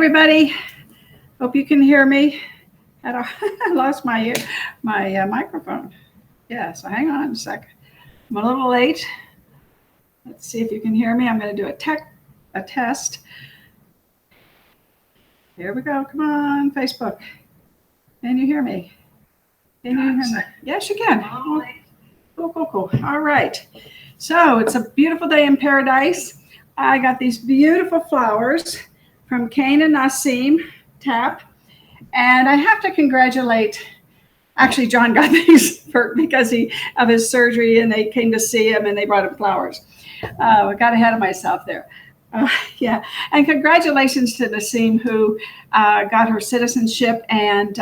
everybody. Hope you can hear me. I lost my microphone. Yeah, so hang on a sec. I'm a little late. Let's see if you can hear me. I'm going to do a test. Here we go. Come on, Facebook. Can you hear me? Can you hear me? Yes, you can. Cool. All right. So it's a beautiful day in paradise. I got these beautiful flowers from Kane and Nassim Tap. And I have to congratulate, actually, John got these because of his surgery, and they came to see him and they brought him flowers. I got ahead of myself there. Yeah, and congratulations to Nassim, who got her citizenship, and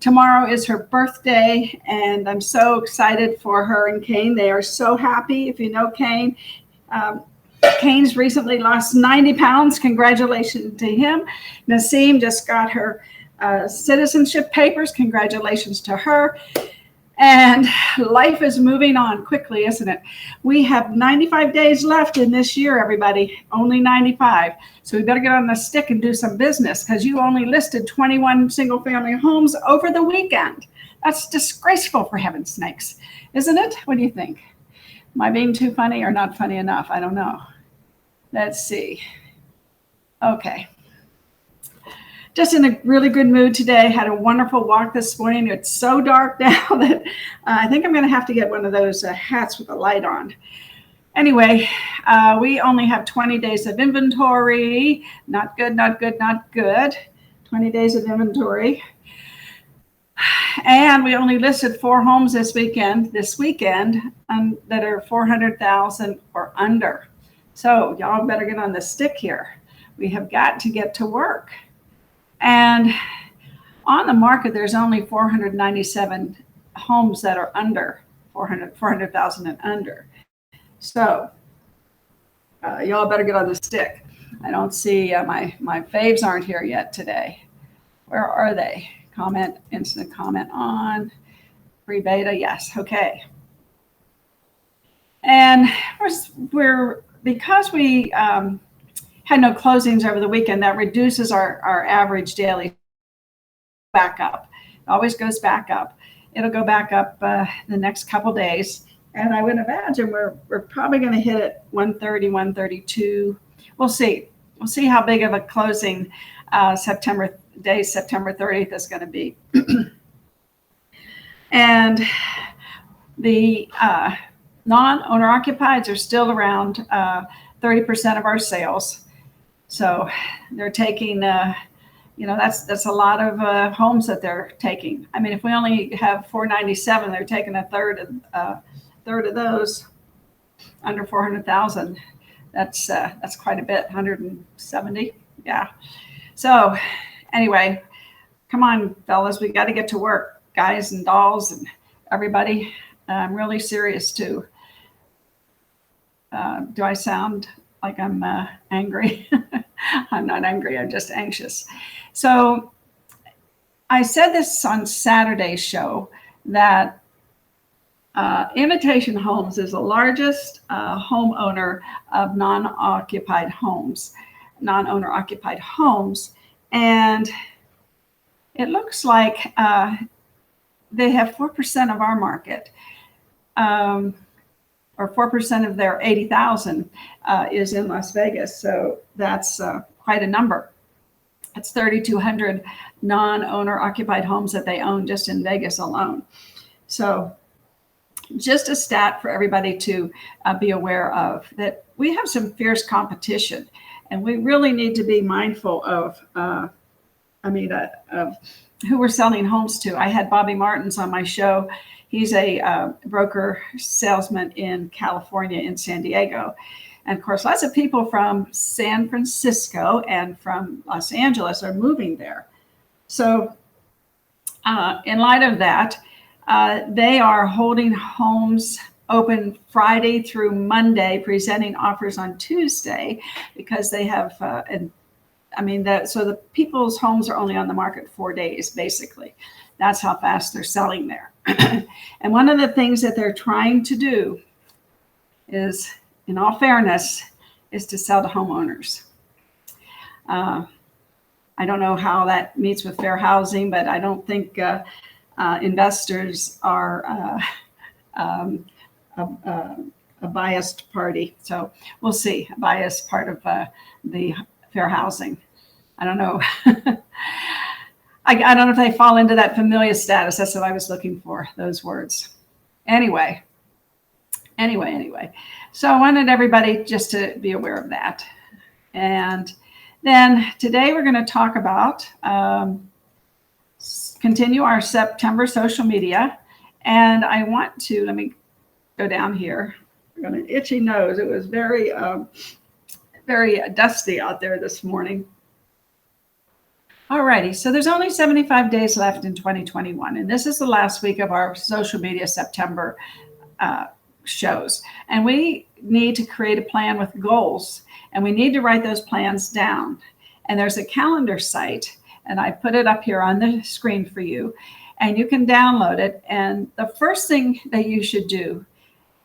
tomorrow is her birthday, and I'm so excited for her and Kane. They are so happy. If you know Kane, Kane's recently lost 90 pounds. Congratulations to him. Nassim just got her citizenship papers. Congratulations to her. And life is moving on quickly, isn't it? We have 95 days left in this year, everybody. Only 95. So we better get on the stick and do some business, because you only listed 21 single-family homes over the weekend. That's disgraceful, for heaven's sakes, isn't it? What do you think? Am I being too funny or not funny enough? I don't know. Let's see. Okay. Just in a really good mood today. Had a wonderful walk this morning. It's so dark now that I think I'm going to have to get one of those hats with a light on. Anyway, we only have 20 days of inventory. Not good. 20 days of inventory. And we only listed 4 homes this weekend that are 400,000 or under. So y'all better get on the stick here. We have got to get to work. And on the market, there's only 497 homes that are under 400,000 and under. So y'all better get on the stick. I don't see my faves aren't here yet today. Where are they? Comment, instant comment on. Free beta, yes, okay. And because we had no closings over the weekend, that reduces our average daily back up. It always goes back up. It'll go back up the next couple days. And I would imagine we're probably going to hit it 130, 132. We'll see. We'll see how big of a closing September 30th is going to be. And the non-owner occupieds are still around 30% of our sales. So they're taking, that's a lot of homes that they're taking. I mean, if we only have 497, they're taking a third of those under 400,000. That's quite a bit, 170. Yeah. So anyway, come on, fellas, we got to get to work, guys and dolls and everybody. I'm really serious too. Do I sound like I'm angry? I'm not angry. I'm just anxious. So I said this on Saturday's show that Invitation Homes is the largest homeowner of non-owner occupied homes. And it looks like they have 4% of our market. Or 4% of their 80,000 is in Las Vegas. So that's quite a number. It's 3,200 non-owner occupied homes that they own just in Vegas alone. So just a stat for everybody to be aware of, that we have some fierce competition, and we really need to be mindful of who we're selling homes to. I had Bobby Martins on my show. He's a broker salesman in California, in San Diego. And of course, lots of people from San Francisco and from Los Angeles are moving there. So in light of that, they are holding homes open Friday through Monday, presenting offers on Tuesday, because they have, so the people's homes are only on the market 4 days, basically. That's how fast they're selling there. And one of the things that they're trying to do is, in all fairness, is to sell to homeowners. I don't know how that meets with fair housing, but I don't think investors are a biased party. So we'll see, a biased part of the fair housing. I don't know. I don't know if they fall into that familiar status. That's what I was looking for, those words. Anyway. So I wanted everybody just to be aware of that. And then today we're going to talk about continue our September social media. And I want to, let me go down here. I got an itchy nose. It was very, very dusty out there this morning. Alrighty, so there's only 75 days left in 2021. And this is the last week of our social media September shows. And we need to create a plan with goals, and we need to write those plans down. And there's a calendar site, and I put it up here on the screen for you, and you can download it. And the first thing that you should do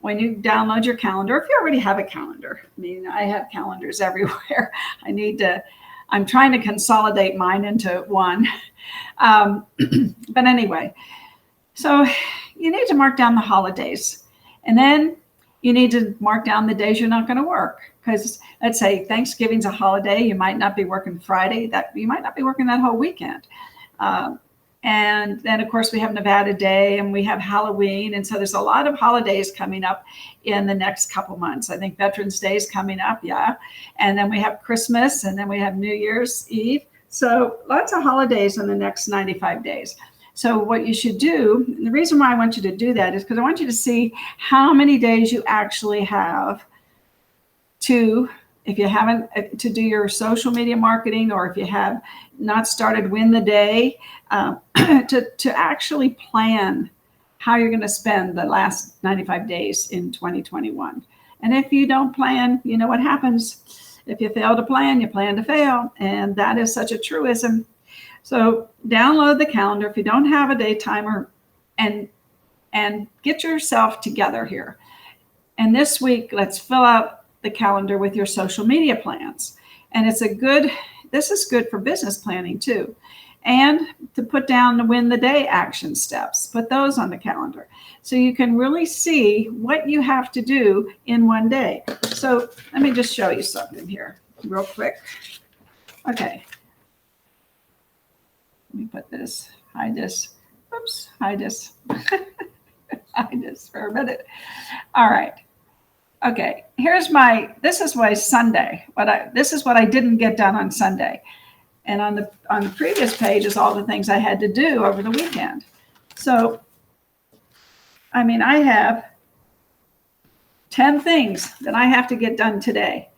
when you download your calendar, if you already have a calendar, I mean, I have calendars everywhere. I'm trying to consolidate mine into one. But anyway, so you need to mark down the holidays. And then you need to mark down the days you're not going to work. Because let's say Thanksgiving's a holiday, you might not be working Friday, you might not be working that whole weekend. And then, of course, we have Nevada Day and we have Halloween. And so there's a lot of holidays coming up in the next couple months. I think Veterans Day is coming up, yeah. And then we have Christmas, and then we have New Year's Eve. So lots of holidays in the next 95 days. So what you should do, and the reason why I want you to do that is because I want you to see how many days you actually have to, if you haven't, to do your social media marketing, or if you have not started Win the Day, to actually plan how you're going to spend the last 95 days in 2021. And if you don't plan, you know what happens. If you fail to plan, you plan to fail. And that is such a truism. So download the calendar if you don't have a day timer, and get yourself together here. And this week, let's fill out the calendar with your social media plans. And this is good for business planning too. And to put down the Win the Day action steps, put those on the calendar. So you can really see what you have to do in one day. So let me just show you something here real quick. Okay. Let me put this, hide this. Oops, hide this. Hide this for a minute. All right. Okay, this is my Sunday. This is what I didn't get done on Sunday. And on the previous page is all the things I had to do over the weekend. So, I mean, I have 10 things that I have to get done today.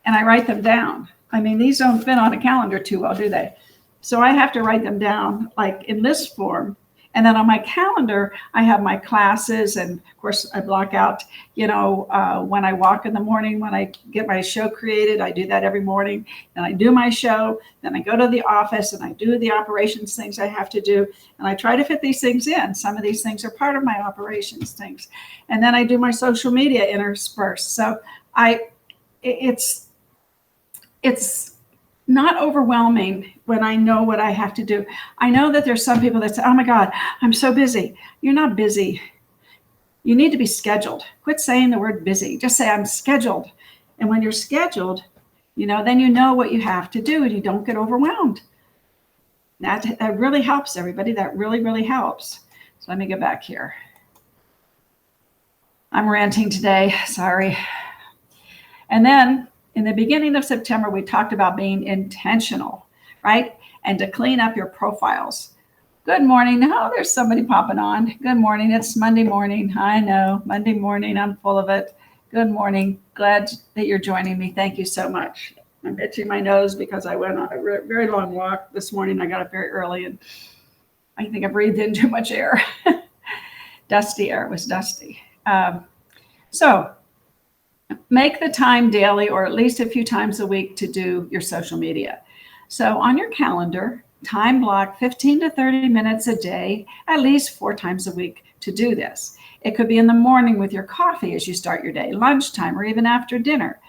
And I write them down. I mean, these don't fit on a calendar too well, do they? So I have to write them down like in list form. And then on my calendar, I have my classes. And of course, I block out, when I walk in the morning, when I get my show created, I do that every morning. And I do my show. Then I go to the office and I do the operations things I have to do. And I try to fit these things in. Some of these things are part of my operations things. And then I do my social media interspersed. So it's not overwhelming when I know what I have to do. I know that there's some people that say, oh my God, I'm so busy. You're not busy. You need to be scheduled. Quit saying the word busy. Just say I'm scheduled. And when you're scheduled, then you know what you have to do and you don't get overwhelmed. That really helps, everybody. That really, really helps. So let me get back here. I'm ranting today. Sorry. And then in the beginning of September, we talked about being intentional, right? And to clean up your profiles. Good morning. Oh, there's somebody popping on. Good morning. It's Monday morning. I know, Monday morning. I'm full of it. Good morning. Glad that you're joining me. Thank you so much. I'm itching my nose because I went on a very long walk this morning. I got up very early and I think I breathed in too much air. Dusty air. It was dusty. So make the time daily or at least a few times a week to do your social media. So on your calendar, time block 15 to 30 minutes a day, at least 4 times a week to do this. It could be in the morning with your coffee as you start your day, lunchtime, or even after dinner.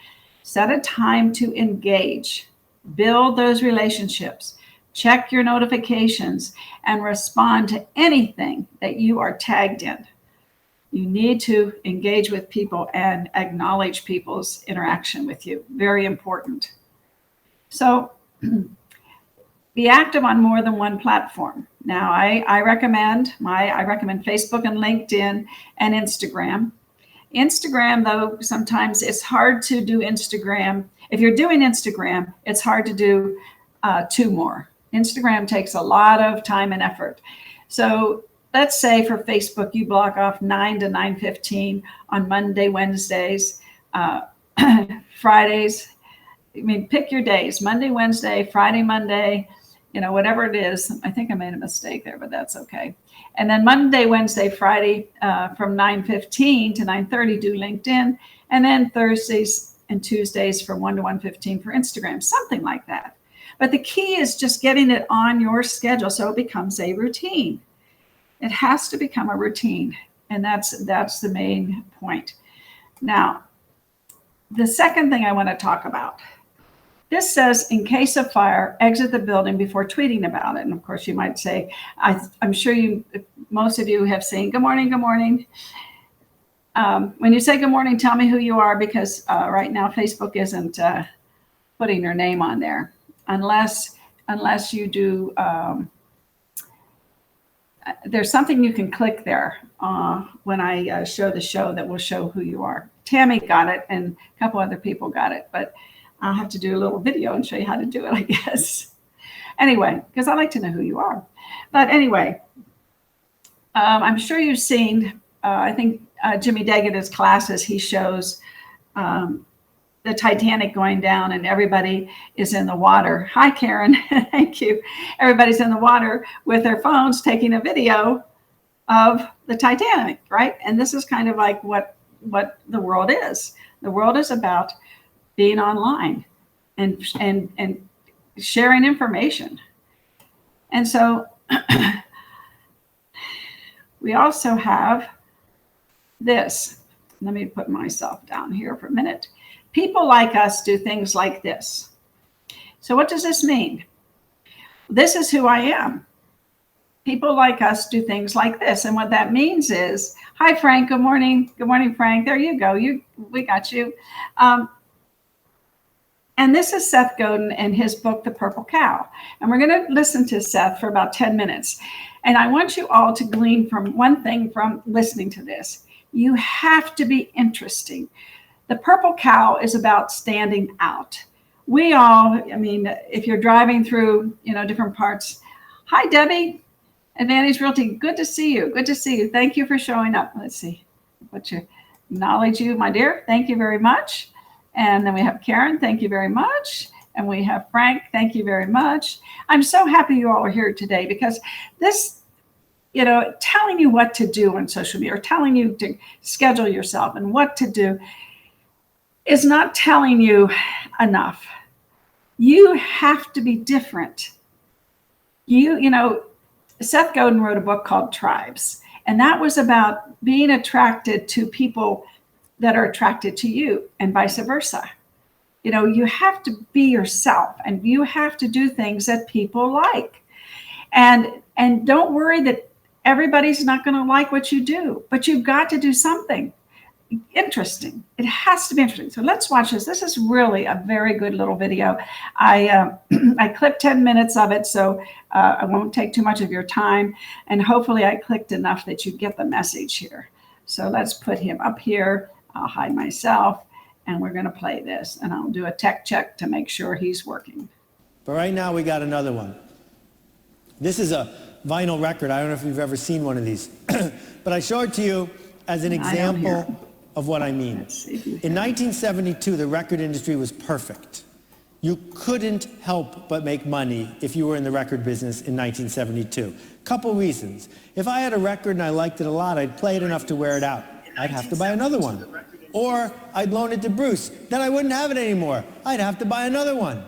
Set a time to engage. Build those relationships. Check your notifications and respond to anything that you are tagged in. You need to engage with people and acknowledge people's interaction with you. Very important. So be active on more than one platform. Now, I recommend Facebook and LinkedIn and Instagram. Instagram, though, sometimes it's hard to do Instagram. If you're doing Instagram, it's hard to do two more. Instagram takes a lot of time and effort. So let's say for Facebook, you block off 9 to 9:15 on Monday, Wednesdays, Fridays. I mean, pick your days, Monday, Wednesday, Friday, Monday, whatever it is. I think I made a mistake there, but that's okay. And then Monday, Wednesday, Friday, from 9:15 to 9:30, do LinkedIn. And then Thursdays and Tuesdays from 1 to 1:15 for Instagram, something like that. But the key is just getting it on your schedule so it becomes a routine. It has to become a routine. And that's the main point. Now, the second thing I want to talk about. This says, in case of fire, exit the building before tweeting about it. And of course, you might say, I'm sure most of you have seen, good morning, good morning. When you say good morning, tell me who you are, because right now Facebook isn't putting your name on there unless you do. There's something you can click there when I show the show that will show who you are. Tammy got it, and a couple other people got it, but I'll have to do a little video and show you how to do it, I guess. Anyway, because I like to know who you are. But anyway, I'm sure you've seen, I think Jimmy Daggett classes, he shows the Titanic going down and everybody is in the water. Hi, Karen. Thank you. Everybody's in the water with their phones taking a video of the Titanic, right? And this is kind of like what the world is. The world is about being online and sharing information. And so we also have this. Let me put myself down here for a minute. People like us do things like this. So what does this mean? This is who I am. People like us do things like this. And what that means is, hi, Frank, good morning. Good morning, Frank. There you go. We got you. And this is Seth Godin and his book, The Purple Cow. And we're going to listen to Seth for about 10 minutes. And I want you all to glean from one thing from listening to this. You have to be interesting. The Purple Cow is about standing out. We all, if you're driving through, different parts. Hi, Debbie, Advantage Realty. Good to see you. Good to see you. Thank you for showing up. Let's see. Acknowledge you, my dear. Thank you very much. And then we have Karen. Thank you very much. And we have Frank. Thank you very much. I'm so happy you all are here today, because this, telling you what to do on social media or telling you to schedule yourself and what to do is not telling you enough. You have to be different. Seth Godin wrote a book called Tribes, and that was about being attracted to people that are attracted to you and vice versa. You have to be yourself, and you have to do things that people like. And don't worry that everybody's not going to like what you do, but you've got to do something interesting. It has to be interesting. So let's watch this. This is really a very good little video. I clipped 10 minutes of it, so I won't take too much of your time. And hopefully I clicked enough that you get the message here. So let's put him up here. I'll hide myself, and we're going to play this. And I'll do a tech check to make sure he's working. But right now we got another one. This is a vinyl record. I don't know if you've ever seen one of these. But I show it to you as an example of what I mean. In 1972, the record industry was perfect. You couldn't help but make money if you were in the record business in 1972. Couple reasons. If I had a record and I liked it a lot, I'd play it enough to wear it out. I'd have to buy another one. Or I'd loan it to Bruce. Then I wouldn't have it anymore. I'd have to buy another one.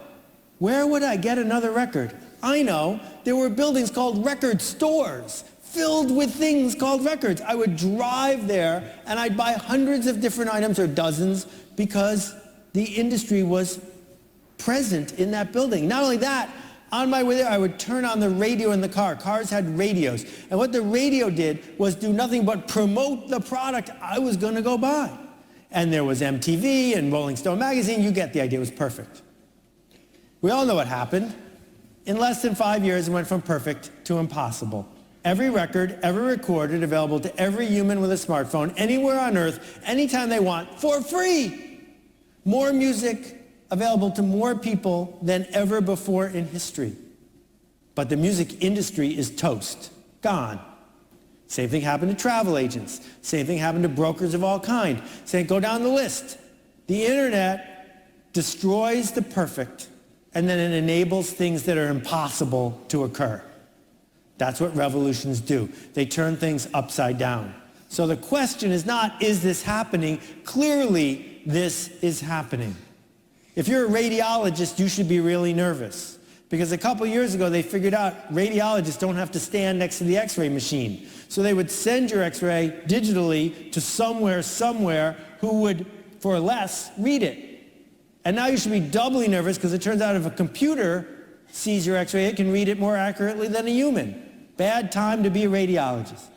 Where would I get another record? I know. There were buildings called record stores, filled with things called records. I would drive there and I'd buy hundreds of different items, or dozens, because the industry was present in that building. Not only that, on my way there, I would turn on the radio in the car. Cars had radios. And what the radio did was do nothing but promote the product I was going to go buy. And there was MTV and Rolling Stone magazine. You get the idea. It was perfect. We all know what happened. In less than 5 years, it went from perfect to impossible. Every record ever recorded available to every human with a smartphone anywhere on earth, anytime they want, for free. More music available to more people than ever before in history. But the music industry is toast, gone. Same thing happened to travel agents. Same thing happened to brokers of all kinds. Go down the list. The internet destroys the perfect, and then it enables things that are impossible to occur. That's what revolutions do. They turn things upside down. So the question is not, is this happening? Clearly, this is happening. If you're a radiologist, you should be really nervous. Because a couple years ago, they figured out radiologists don't have to stand next to the x-ray machine. So they would send your x-ray digitally to somewhere who would, for less, read it. And now you should be doubly nervous because it turns out if a computer sees your x-ray, it can read it more accurately than a human. Bad time to be a radiologist.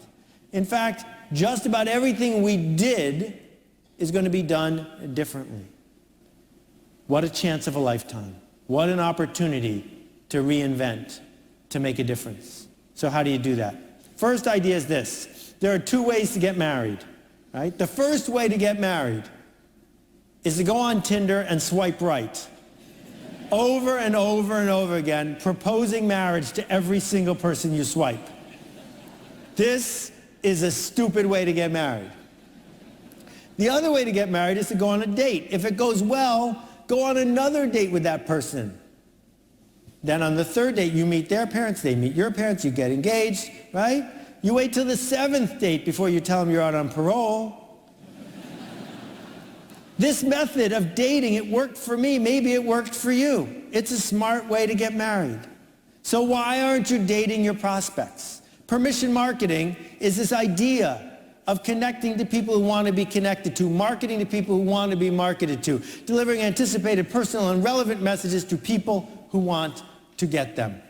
In fact, just about everything we did is going to be done differently. What a chance of a lifetime. What an opportunity to reinvent, to make a difference. So how do you do that? First idea is this. There are two ways to get married, right? The first way to get married is to go on Tinder and swipe right. Over and over and over again, proposing marriage to every single person you swipe. This is a stupid way to get married. The other way to get married is to go on a date. If it goes well, go on another date with that person. Then on the third date, you meet their parents, they meet your parents, you get engaged, right? You wait till the seventh date before you tell them you're out on parole. This method of dating, it worked for me, maybe it worked for you. It's a smart way to get married. So why aren't you dating your prospects? Permission marketing is this idea of connecting to people who want to be connected to, marketing to people who want to be marketed to, delivering anticipated, personal, and relevant messages to people who want to get them.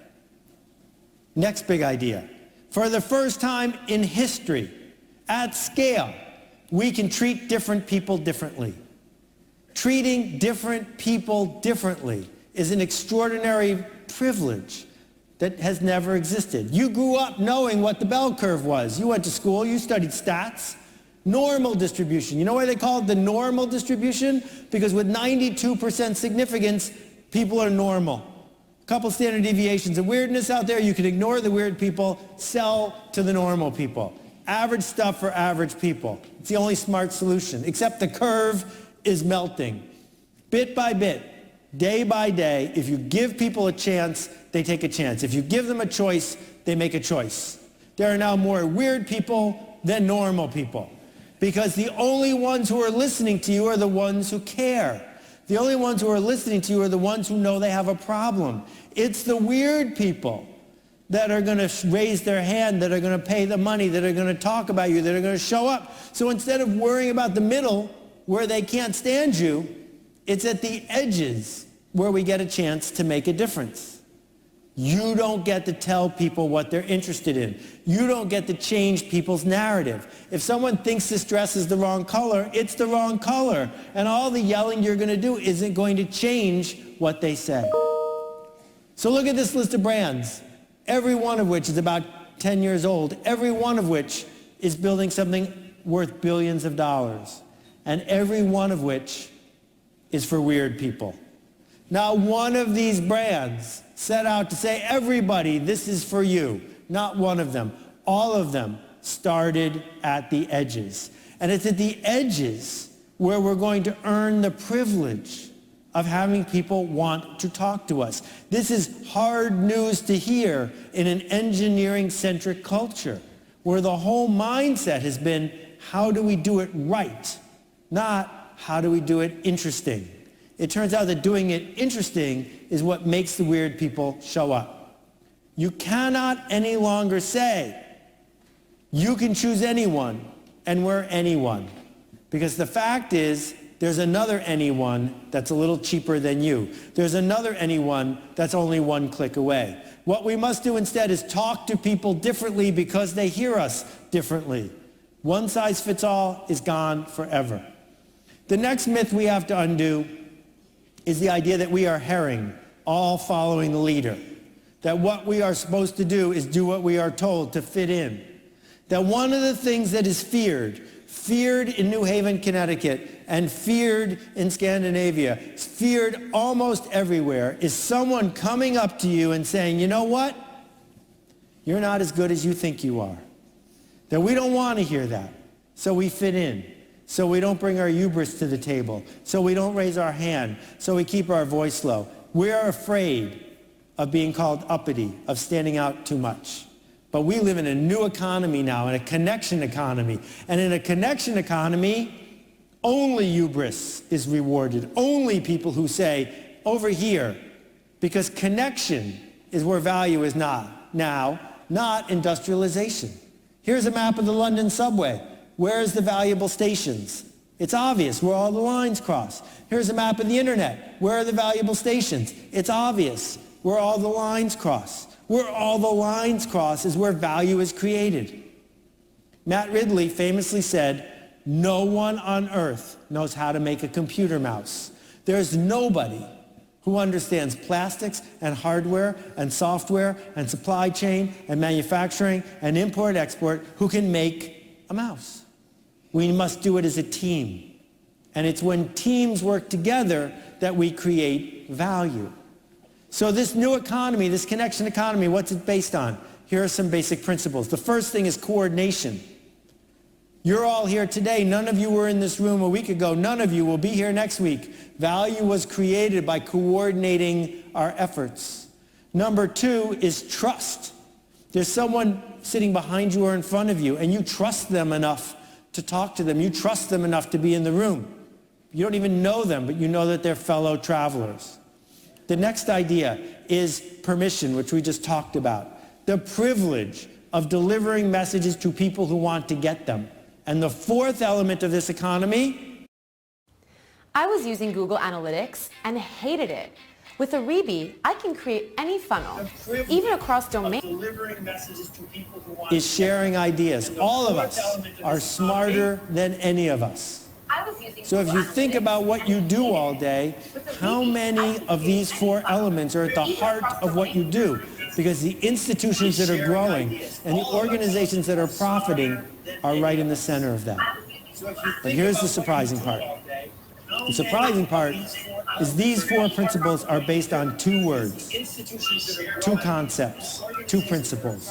Next big idea. For the first time in history, at scale, we can treat different people differently. Treating different people differently is an extraordinary privilege that has never existed. You grew up knowing what the bell curve was. You went to school, you studied stats. Normal distribution. You know why they call it the normal distribution? Because with 92% significance, people are normal. A couple standard deviations of weirdness out there, you can ignore the weird people, sell to the normal people. Average stuff for average people. It's the only smart solution, except the curve is melting. Bit by bit, day by day, if you give people a chance, they take a chance. If you give them a choice, they make a choice. There are now more weird people than normal people, because the only ones who are listening to you are the ones who care. The only ones who are listening to you are the ones who know they have a problem. It's the weird people that are going to raise their hand, that are going to pay the money, that are going to talk about you, that are going to show up. So instead of worrying about the middle, where they can't stand you, it's at the edges where we get a chance to make a difference. You don't get to tell people what they're interested in. You don't get to change people's narrative. If someone thinks this dress is the wrong color, it's the wrong color. And all the yelling you're going to do isn't going to change what they say. So look at this list of brands, every one of which is about 10 years old, every one of which is building something worth billions of dollars, and every one of which is for weird people. Not one of these brands set out to say, everybody, this is for you. Not one of them. All of them started at the edges. And it's at the edges where we're going to earn the privilege of having people want to talk to us. This is hard news to hear in an engineering-centric culture where the whole mindset has been, how do we do it right? Not, how do we do it interesting? It turns out that doing it interesting is what makes the weird people show up. You cannot any longer say, you can choose anyone and we're anyone. Because the fact is, There's another anyone that's a little cheaper than you. There's another anyone that's only one click away. What we must do instead is talk to people differently because they hear us differently. One size fits all is gone forever. The next myth we have to undo is the idea that we are herring, all following the leader. That what we are supposed to do is do what we are told to fit in. That one of the things that is feared in New Haven, Connecticut, and feared in Scandinavia, feared almost everywhere, is someone coming up to you and saying, you know what? You're not as good as you think you are. That we don't want to hear that. So we fit in. So we don't bring our hubris to the table. So we don't raise our hand. So we keep our voice low. We're afraid of being called uppity, of standing out too much. But we live in a new economy now, in a connection economy. And in a connection economy, only hubris is rewarded. Only people who say, over here, because connection is where value is not now, not industrialization. Here's a map of the London subway. Where's the valuable stations? It's obvious where all the lines cross. Here's a map of the internet. Where are the valuable stations? It's obvious where all the lines cross. Where all the lines cross is where value is created. Matt Ridley famously said, no one on earth knows how to make a computer mouse. There's nobody who understands plastics and hardware and software and supply chain and manufacturing and import-export who can make a mouse. We must do it as a team. And it's when teams work together that we create value. So this new economy, this connection economy, what's it based on? Here are some basic principles. The first thing is coordination. You're all here today. None of you were in this room a week ago. None of you will be here next week. Value was created by coordinating our efforts. Number two is trust. There's someone sitting behind you or in front of you, and you trust them enough to talk to them. You trust them enough to be in the room. You don't even know them, but you know that they're fellow travelers. The next idea is permission, which we just talked about. The privilege of delivering messages to people who want to get them. And the fourth element of this economy. I was using Google Analytics and hated it. With Aribi, I can create any funnel, even across domains. Is sharing ideas. All of us are smarter than any of us. So if you think about what you do all day, how many of these four elements are at the heart of what you do? Because the institutions that are growing and the organizations that are profiting are right in the center of that. But here's the surprising part. The surprising part is these four principles are based on two words, two concepts, two principles: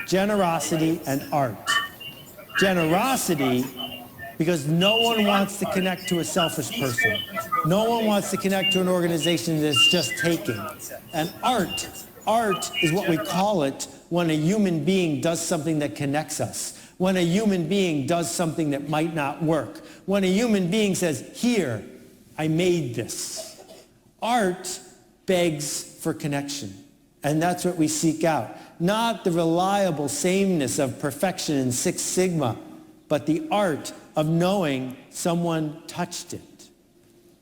generosity and art. Generosity, because no one wants to connect to a selfish person. No one wants to connect to an organization that's just taking. And art is what we call it when a human being does something that connects us. When a human being does something that might not work. When a human being says, here, I made this. Art begs for connection. And that's what we seek out. Not the reliable sameness of perfection in Six Sigma, but the art of knowing someone touched it.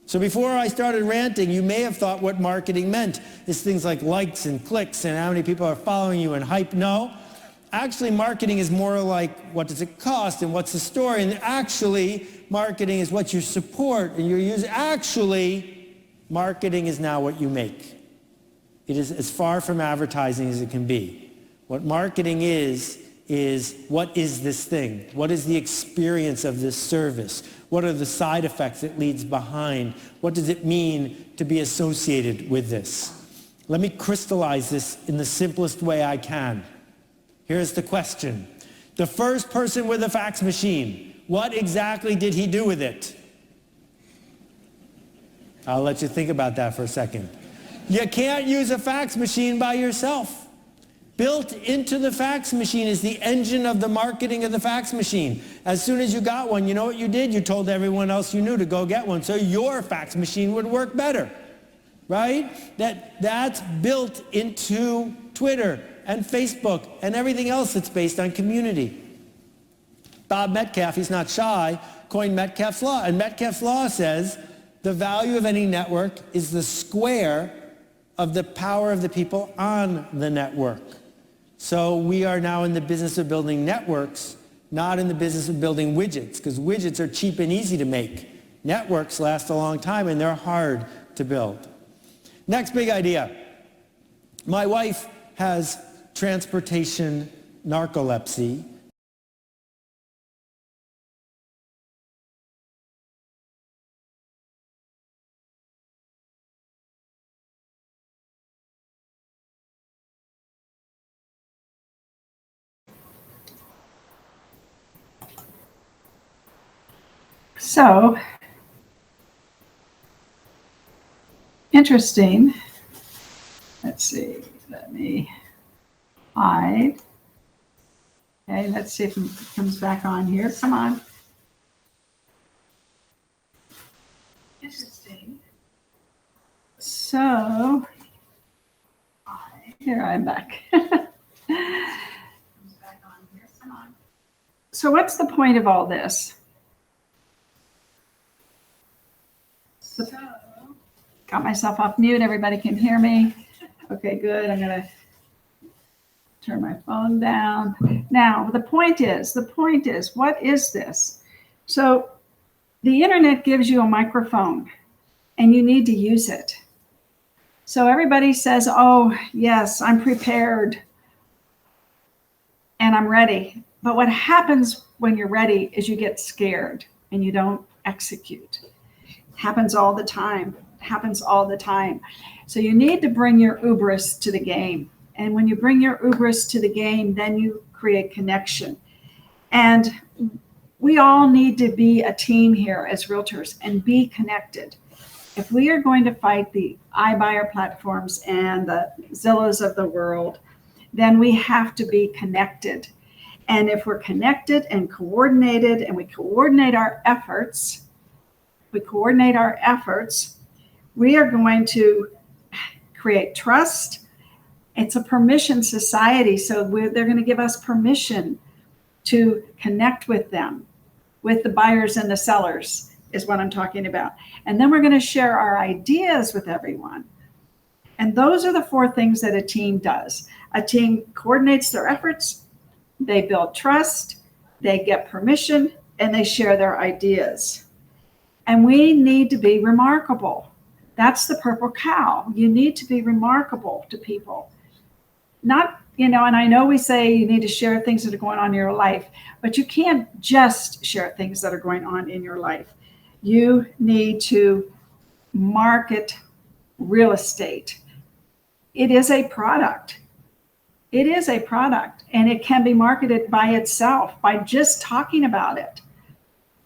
So before I started ranting, you may have thought what marketing meant is things like likes and clicks and how many people are following you and hype. No. Actually, marketing is more like what does it cost and what's the story. And actually, marketing is what you support and you use. Actually, marketing is now what you make. It is as far from advertising as it can be. What marketing is what is this thing? What is the experience of this service? What are the side effects it leaves behind? What does it mean to be associated with this? Let me crystallize this in the simplest way I can. Here's the question. The first person with a fax machine, what exactly did he do with it? I'll let you think about that for a second. You can't use a fax machine by yourself. Built into the fax machine is the engine of the marketing of the fax machine. As soon as you got one, you know what you did? You told everyone else you knew to go get one so your fax machine would work better, right? That's built into Twitter and Facebook and everything else that's based on community. Bob Metcalf, he's not shy, coined Metcalf's law. And Metcalf's law says the value of any network is the square of the power of the people on the network. So we are now in the business of building networks, not in the business of building widgets, because widgets are cheap and easy to make. Networks last a long time and they're hard to build. Next big idea. My wife has transportation narcolepsy. So, interesting. Let's see, let me hide. Okay, let's see if it comes back on here. Come on. Interesting. So, here I'm back. So what's the point of all this? So, got myself off mute. Everybody can hear me. Okay, good. I'm going to turn my phone down. Now, the point is, what is this? So the internet gives you a microphone and you need to use it. So everybody says, oh, yes, I'm prepared and I'm ready. But what happens when you're ready is you get scared and you don't execute. Happens all the time. Happens all the time. So you need to bring your hubris to the game. And when you bring your hubris to the game, then you create connection. And we all need to be a team here as realtors and be connected. If we are going to fight the iBuyer platforms and the Zillows of the world, then we have to be connected. And if we're connected and coordinated and we coordinate our efforts, we are going to create trust. It's a permission society, so they're going to give us permission to connect with them, with the buyers and the sellers is what I'm talking about. And then we're going to share our ideas with everyone. And those are the four things that a team does. A team coordinates their efforts, they build trust, they get permission, and they share their ideas. And we need to be remarkable. That's the purple cow. You need to be remarkable to people. Not, and I know we say you need to share things that are going on in your life, but you can't just share things that are going on in your life. You need to market real estate. It is a product. It is a product, and it can be marketed by itself by just talking about it.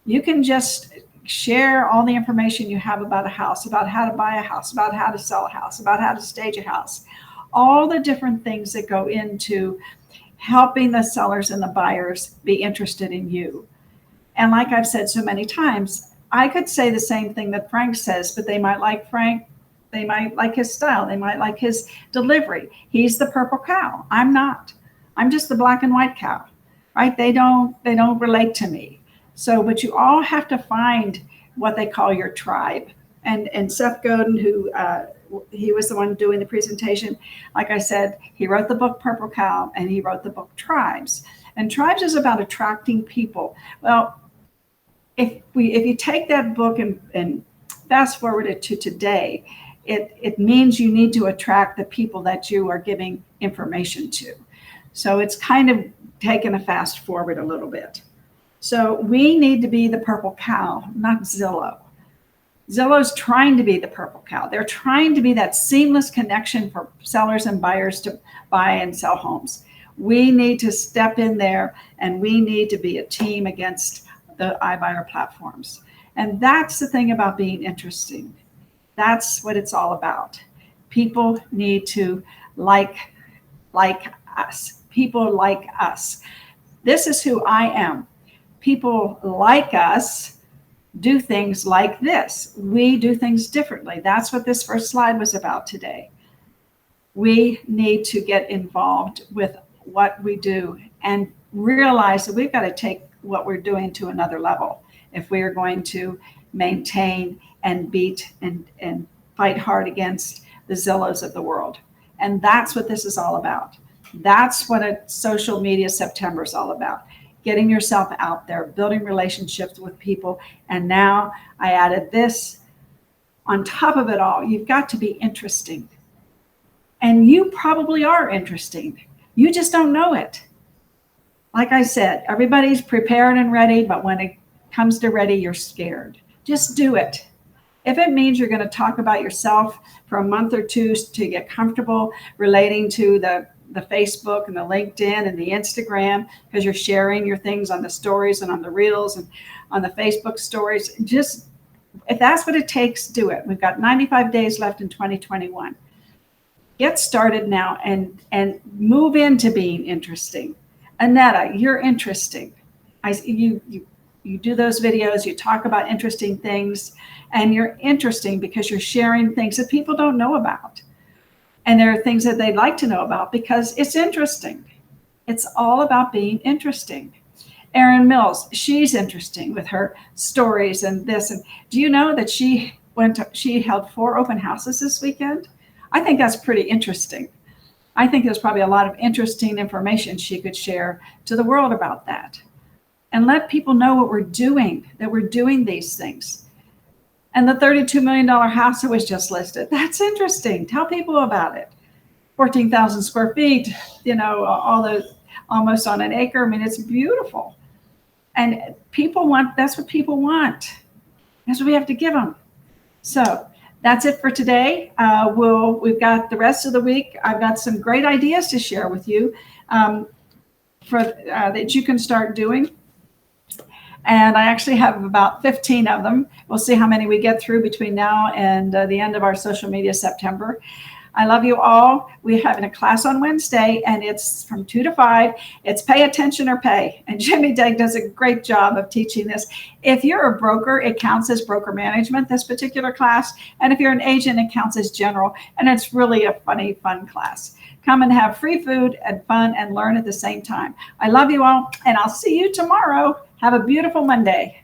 You can just share all the information you have about a house, about how to buy a house, about how to sell a house, about how to stage a house, all the different things that go into helping the sellers and the buyers be interested in you. And like I've said so many times, I could say the same thing that Frank says, but they might like Frank. They might like his style. They might like his delivery. He's the purple cow. I'm not. I'm just the black and white cow, right? They don't relate to me. So, but you all have to find what they call your tribe. And Seth Godin, who he was the one doing the presentation, like I said, he wrote the book Purple Cow and he wrote the book Tribes. And Tribes is about attracting people. Well, if you take that book and fast forward it to today, it means you need to attract the people that you are giving information to. So it's kind of taken a fast forward a little bit. So we need to be the purple cow, not Zillow. Zillow's trying to be the purple cow. They're trying to be that seamless connection for sellers and buyers to buy and sell homes. We need to step in there and we need to be a team against the iBuyer platforms. And that's the thing about being interesting. That's what it's all about. People need to like us. People like us. This is who I am. People like us do things like this. We do things differently. That's what this first slide was about today. We need to get involved with what we do and realize that we've got to take what we're doing to another level if we are going to maintain and beat and fight hard against the Zillows of the world. And that's what this is all about. That's what a social media September is all about. Getting yourself out there, building relationships with people. And now I added this on top of it all. You've got to be interesting. And you probably are interesting. You just don't know it. Like I said, everybody's prepared and ready, but when it comes to ready, you're scared. Just do it. If it means you're going to talk about yourself for a month or two to get comfortable relating to the Facebook and the LinkedIn and the Instagram, because you're sharing your things on the stories and on the reels and on the Facebook stories, just, if that's what it takes, do it. We've got 95 days left in 2021. Get started now and move into being interesting. Annetta, you're interesting. You do those videos, you talk about interesting things, and you're interesting because you're sharing things that people don't know about. And there are things that they'd like to know about because it's interesting. It's all about being interesting. Erin Mills, she's interesting with her stories and this. And do you know that she held 4 open houses this weekend? I think that's pretty interesting. I think there's probably a lot of interesting information she could share to the world about that. And let people know what we're doing, that we're doing these things. And the $32 million house that was just listed, that's interesting. Tell people about it. 14,000 square feet, all those, almost on an acre. I mean, it's beautiful. And that's what people want. That's what we have to give them. So that's it for today. We've got the rest of the week. I've got some great ideas to share with you that you can start doing. And I actually have about 15 of them. We'll see how many we get through between now and the end of our social media September. I love you all. We're having a class on Wednesday, and it's from 2 to 5. It's pay attention or pay. And Jimmy Degg does a great job of teaching this. If you're a broker, it counts as broker management, this particular class. And if you're an agent, it counts as general. And it's really a funny, fun class. Come and have free food and fun and learn at the same time. I love you all, and I'll see you tomorrow. Have a beautiful Monday.